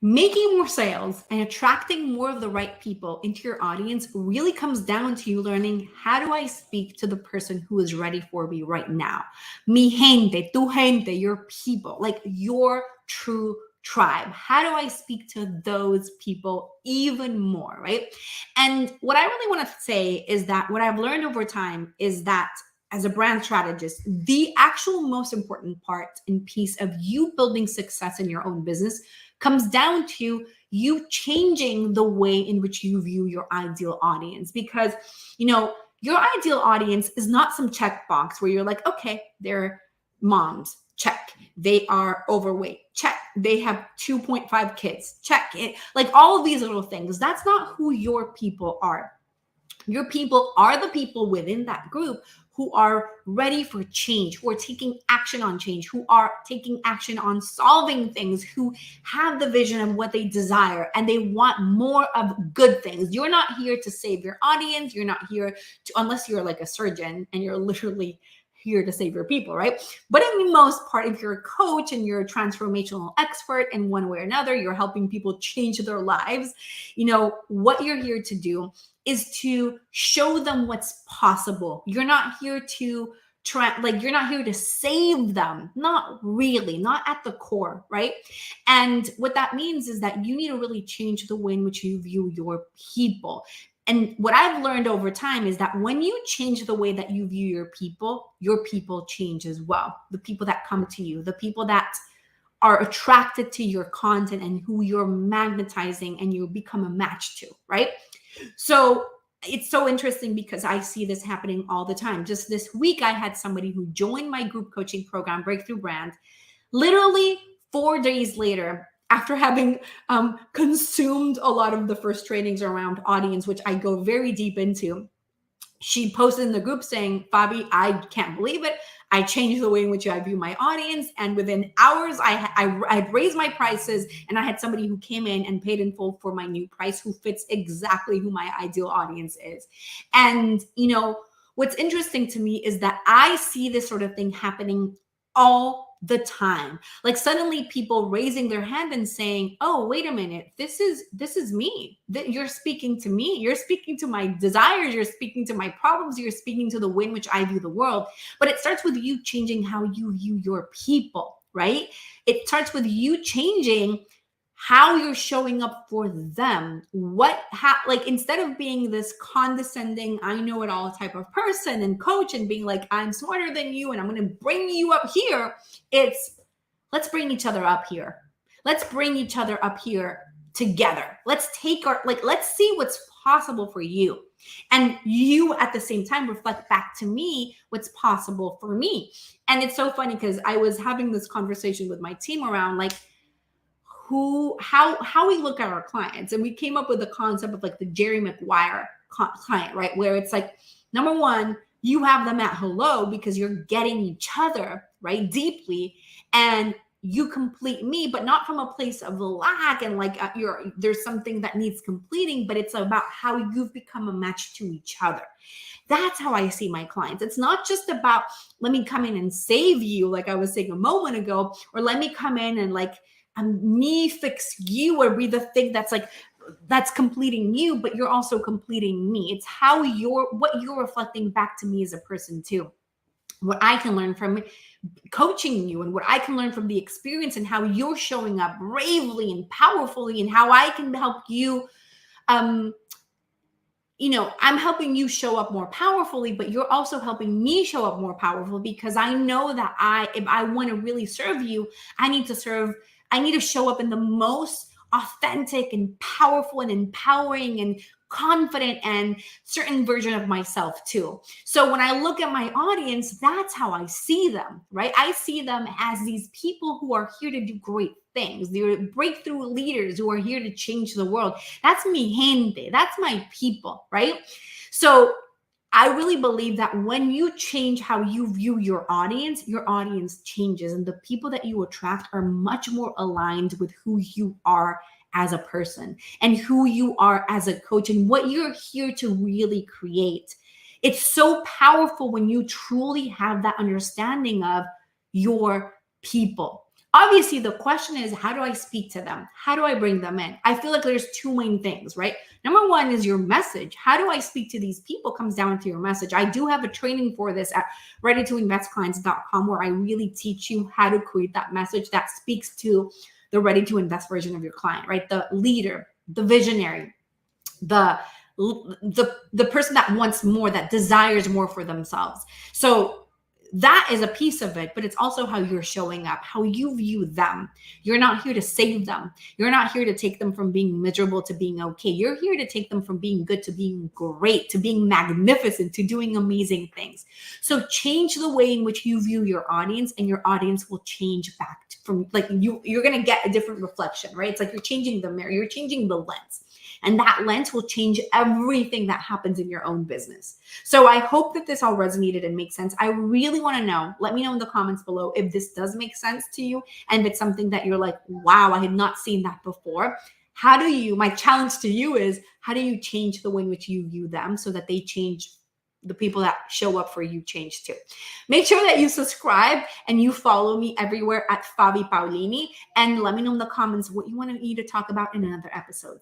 Making more sales and attracting more of the right people into your audience really comes down to you learning, how do I speak to the person who is ready for me right now? Mi gente, tu gente, your people, like your true tribe. How do I speak to those people even more, right? And what I really want to say is that what I've learned over time is that as a brand strategist, the actual most important part and piece of you building success in your own business comes down to you changing the way in which you view your ideal audience. Because, your ideal audience is not some checkbox where you're like, okay, they're moms, check. They are overweight, check. They have 2.5 kids, check. Like all of these little things. That's not who your people are. Your people are the people within that group who are ready for change, who are taking action on change, who are taking action on solving things, who have the vision of what they desire, and they want more of good things. You're not here to save your audience. You're not here to, unless you're like a surgeon and you're literally here to save your people, right? But in the most part, if you're a coach and you're a transformational expert in one way or another, you're helping people change their lives, what you're here to do is to show them what's possible. You're not here to you're not here to save them. Not really, not at the core, right? And what that means is that you need to really change the way in which you view your people. And what I've learned over time is that when you change the way that you view your people change as well. The people that come to you, the people that are attracted to your content and who you're magnetizing and you become a match to, right? So it's so interesting because I see this happening all the time. Just this week, I had somebody who joined my group coaching program, Breakthrough Brand. Literally 4 days later, after having consumed a lot of the first trainings around audience, which I go very deep into, she posted in the group saying, Fabi, I can't believe it. I changed the way in which I view my audience. And within hours, I'd raised my prices, and I had somebody who came in and paid in full for my new price, who fits exactly who my ideal audience is. And, what's interesting to me is that I see this sort of thing happening all the time. Like suddenly people raising their hand and saying, oh, wait a minute, this is me. You're speaking to me. You're speaking to my desires. You're speaking to my problems. You're speaking to the way in which I view the world. But it starts with you changing how you view your people, right? It starts with you changing how you're showing up for them. Instead of being this condescending, I know it all type of person and coach and being like, I'm smarter than you and I'm going to bring you up here. It's let's bring each other up here. Let's bring each other up here together. Let's see what's possible for you. And you at the same time reflect back to me what's possible for me. And it's so funny because I was having this conversation with my team around how we look at our clients. And we came up with the concept of the Jerry Maguire client, right? Where it's like, number one, you have them at hello because you're getting each other, right? Deeply. And you complete me, but not from a place of lack and there's something that needs completing, but it's about how you've become a match to each other. That's how I see my clients. It's not just about, let me come in and save you, like I was saying a moment ago, or let me come in and me fix you or be the thing that's completing you, but you're also completing me. It's what you're reflecting back to me as a person too. What I can learn from coaching you and what I can learn from the experience and how you're showing up bravely and powerfully and how I can help you. I'm helping you show up more powerfully, but you're also helping me show up more powerful because I know that if I want to really serve you, I need to show up in the most authentic and powerful and empowering and confident and certain version of myself too. So when I look at my audience, that's how I see them, right? I see them as these people who are here to do great things. They're breakthrough leaders who are here to change the world. That's mi gente. That's my people, right? So I really believe that when you change how you view your audience changes, and the people that you attract are much more aligned with who you are as a person and who you are as a coach and what you're here to really create. It's so powerful when you truly have that understanding of your people. Obviously, the question is, how do I speak to them? How do I bring them in? I feel like there's two main things, right? Number one is your message. How do I speak to these people comes down to your message. I do have a training for this at readytoinvestclients.com where I really teach you how to create that message that speaks to the ready to invest version of your client, right? The leader, the visionary, the person that wants more, that desires more for themselves. So that is a piece of it, but it's also how you're showing up, how you view them. You're not here to save them. You're not here to take them from being miserable to being okay. You're here to take them from being good to being great, to being magnificent, to doing amazing things. So change the way in which you view your audience, and your audience will change back from, like, you're going to get a different reflection, right? It's like you're changing the mirror, you're changing the lens. And that lens will change everything that happens in your own business. So I hope that this all resonated and makes sense. I really want to know, let me know in the comments below if this does make sense to you, and if it's something that you're like, wow, I had not seen that before. How do you, my challenge to you is, how do you change the way in which you view them so that they change, the people that show up for you change too? Make sure that you subscribe and you follow me everywhere at Fabi Paolini, and let me know in the comments what you want me to talk about in another episode.